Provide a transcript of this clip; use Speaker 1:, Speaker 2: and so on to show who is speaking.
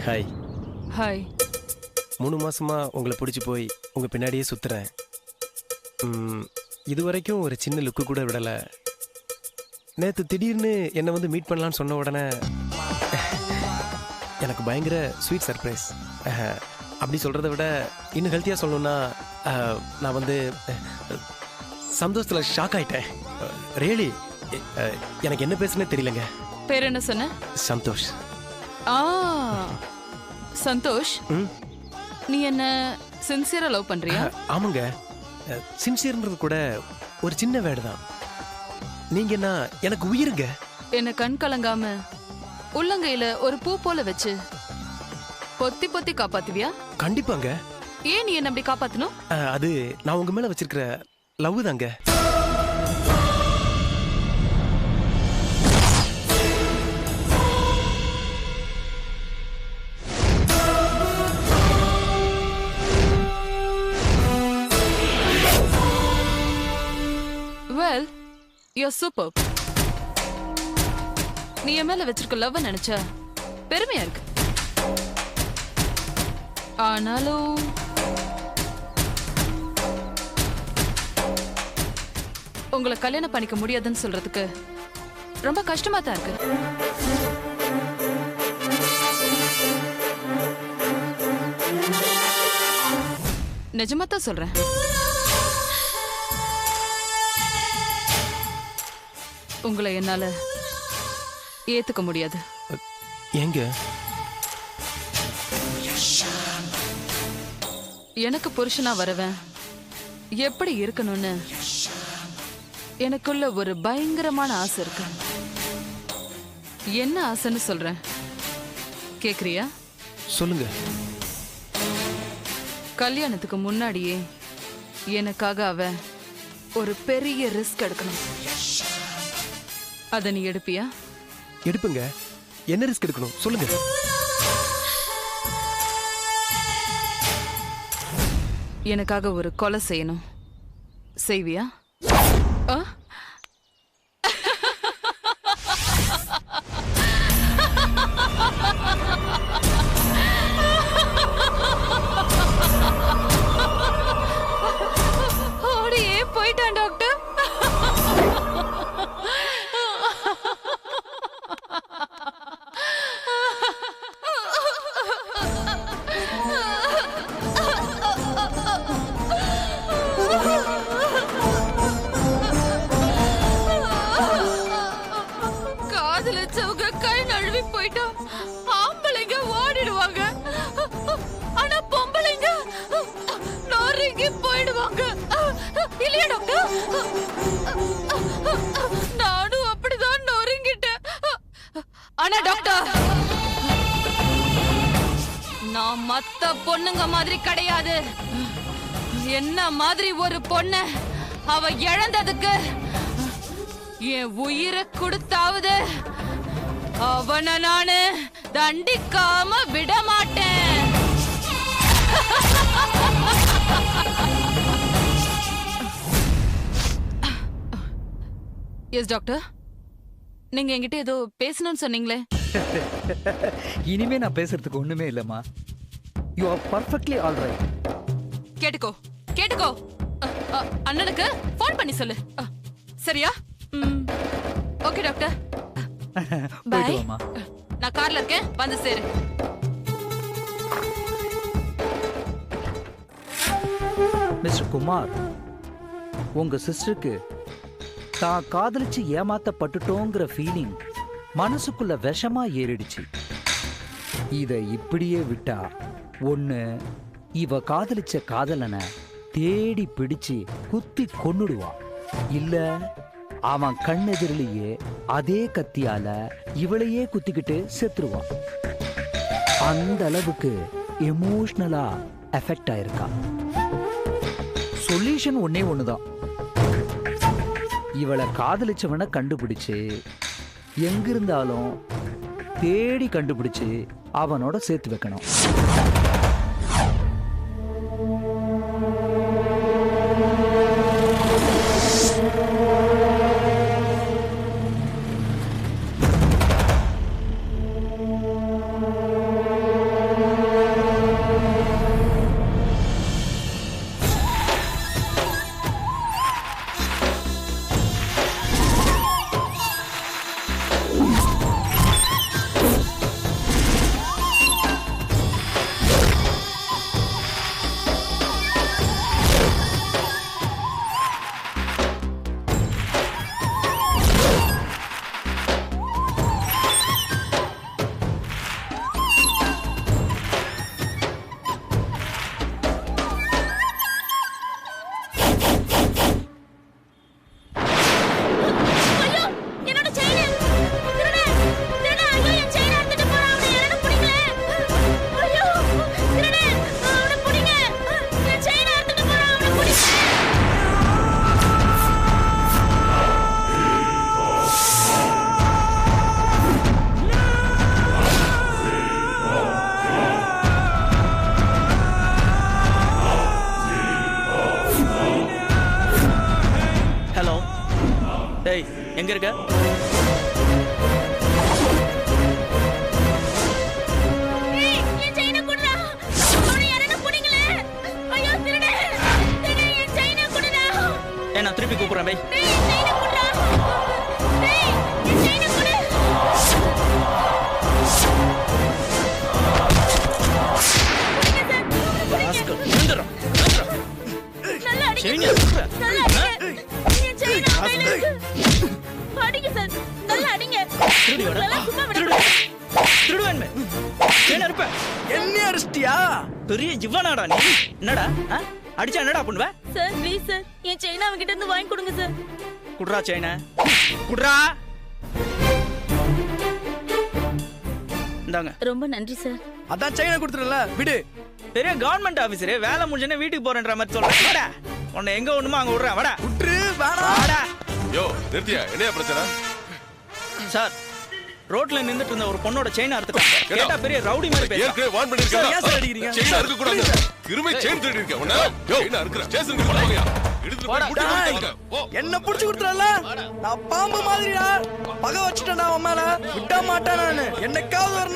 Speaker 1: Hi.
Speaker 2: Hi.
Speaker 1: 3 மாசமா உங்களை பிடிச்சி போய் உங்க பின்னாடியே சுத்துறேன். இது வரைக்கும் ஒரு சின்ன லுக்கு கூட விடலை. நேற்று திடீர்னு என்னை வந்து மீட் பண்ணலான்னு சொன்ன உடனே எனக்கு பயங்கர ஸ்வீட் சர்ப்ரைஸ். அப்படி சொல்கிறத விட இன்னும் ஹெல்த்தியாக சொல்லணுன்னா நான் வந்து சந்தோஷத்தில் ஷாக் ஆகிட்டேன். ரியலி எனக்கு என்ன பேசுனே தெரியலங்க.
Speaker 2: பேர் என்ன சொன்ன?
Speaker 1: சந்தோஷ்.
Speaker 2: சந்தோஷ், நீ என்ன சின்சியரா லவ் பண்றியா?
Speaker 1: ஆமாங்க. சின்சியர்ன்றது கூட ஒரு சின்ன வேர்டு தான். நீங்க என்ன எனக்கு உயிருங்க.
Speaker 2: என்ன கண் கலங்காம உள்ளங்கையில ஒரு பூ போல வச்சு பொத்தி பொத்தி காப்பாத்துவியா?
Speaker 1: கண்டிப்பாங்க.
Speaker 2: ஏன் நீ என்ன அப்படி காப்பாத்தணும்?
Speaker 1: அது நான் உங்க மேல வச்சிருக்கிற லவ் தாங்க.
Speaker 2: Well, you're superb. நீ என் மேல வச்சிருக்க லவ் நினைச்சா பெருமையா இருக்கு. ஆனாலும் உங்களை கல்யாணம் பண்ணிக்க முடியாதுன்னு சொல்றதுக்கு ரொம்ப கஷ்டமா தான் இருக்கு. நிஜமா தான் சொல்றேன். உங்களை என்னால ஏத்துக்க முடியாது.
Speaker 1: ஏங்க?
Speaker 2: எனக்கு புருஷனா வரவன் எப்படி இருக்கணும்னு எனக்குள்ள ஒரு பயங்கரமான ஆசை இருக்கு. என்ன ஆசைன்னு சொல்றேன், கேக்குறியா?
Speaker 1: சொல்லுங்க.
Speaker 2: கல்யாணத்துக்கு முன்னாடியே எனக்காக அவ ஒரு பெரிய ரிஸ்க் எடுக்கணும். அத நீ எடுப்பியா?
Speaker 1: எடுப்புங்க. என்ன ரிஸ்க் எடுக்கணும் சொல்லுங்க.
Speaker 2: எனக்காக ஒரு கொலை செய்யணும். செய்வியா? ஓடியே போயிட்டான் டாக்டர். காதலிச்சவங்க கை நழுவி போயிட்டா ஆம்பளைங்க ஓடிடுவாங்க. ஆனா பொம்பளைங்க நொறுங்கி போயிடுவாங்க. இல்லையா டாக்டர்? நானும் அப்படிதான் நொறுங்கிட்டேன். ஆனா டாக்டர், நான் மத்த பொண்ணுங்க மாதிரி கிடையாது. என்ன மாதிரி ஒரு பொண்ணு அவ இழந்ததுக்கு என் உயிரை கொடுத்தாவது அவனை நானு தண்டிக்காம விட மாட்டேன். எஸ் டாக்டர், நீங்க என்கிட்ட ஏதோ பேசணும்னு சொன்னீங்களே.
Speaker 3: இனிமே நான் பேசுறதுக்கு ஒண்ணுமே இல்லம்மா. You are perfectly all right.
Speaker 2: கேட்டுக்கோ கேட்டுக்கோ. அண்ணனுக்கு போன் பண்ணி சொல்லு. சரியா? Okay doctor. பை. நான் கார்ல இருக்கேன், வந்து சேரு.
Speaker 3: மிஸ்டர் குமார், உங்க சிஸ்டருக்கு தான் காதலிச்சு ஏமாத்தப்பட்டுட்டோங்கிற ஃபீலிங் மனசுக்குள்ள விஷமா ஏறிடுச்சு. இத இப்படியே விட்டா ஒண்ணு இவ காதலிச்ச காதலனை தேடி பிடிச்சு குத்தி கொன்னுடுவா, இல்ல அவன் கண்ணெதிரிலேயே அதே கத்தியால இவளையே குத்திக்கிட்டு செத்துருவான். அந்த அளவுக்கு எமோஷனலா எஃபெக்ட் ஆயிருக்கா. சொல்யூஷன் ஒன்னே ஒண்ணுதான். இவளை காதலிச்சவனை கண்டுபிடிச்சு எங்கிருந்தாலும் தேடி கண்டுபிடிச்சு அவனோட சேர்த்து வைக்கணும்.
Speaker 4: எங்க இருக்க? நான் திருப்பி கூப்பிடுறேன் பை.
Speaker 1: என்ன அடிச்சிட்டியா?
Speaker 4: பெரிய ஜிவனாடா நீ. என்னடா அடிச்சா என்னடா பண்ணுவ?
Speaker 5: Sir please sir N chain அவங்க கிட்ட இருந்து வாங்கி கொடுங்க சார்.
Speaker 4: குட்ரா செயினை குட்ரா. இந்தாங்க.
Speaker 5: ரொம்ப நன்றி சார்.
Speaker 1: அதான் செயினை கொடுத்துறல விடு.
Speaker 4: பெரிய கவர்மெண்ட் ஆபீசர் வேலை முடிஞ்சனே வீட்டுக்கு போறேன்ற மாதிரி சொல்றேன். வாடா உன்னை எங்க ஒண்ணுமோ அங்க விடுறேன். வாடா
Speaker 1: விட்டுரு வேணா.
Speaker 4: வாடா.
Speaker 6: யோ நிறுத்தியா, என்னையா பிரச்சனை?
Speaker 4: சார் ரோட்ல நின்னுட்டு இருந்த ஒரு பொண்ணோட செயின் அறுத்துட்டாங்க. கேட்டா பெரிய ரவுடி மாதிரி பேசுறான்.
Speaker 6: ஏற்கனவே வார்ன்
Speaker 1: சார், ஏன் சார்
Speaker 6: பண்ணிருக்கேன்.
Speaker 1: அடிக்கிறீங்க?
Speaker 6: செயின் அறுக்க கூடாது. இருமை செயின் திருடி இருக்க. உன்ன யோ செயின் அறுக்குற. ஸ்டேஷனுக்கு போறியா? எடுத்து போய் முட்டி கொடுத்துங்க. போ.
Speaker 1: என்ன புடிச்சு கொடுத்துறல? நான் பாம்பு மாதிரிடா. பகை வச்சிட்டேன்டா அவன் மேல. விட மாட்டேன் நானு. என்னைக்காவது ஒரு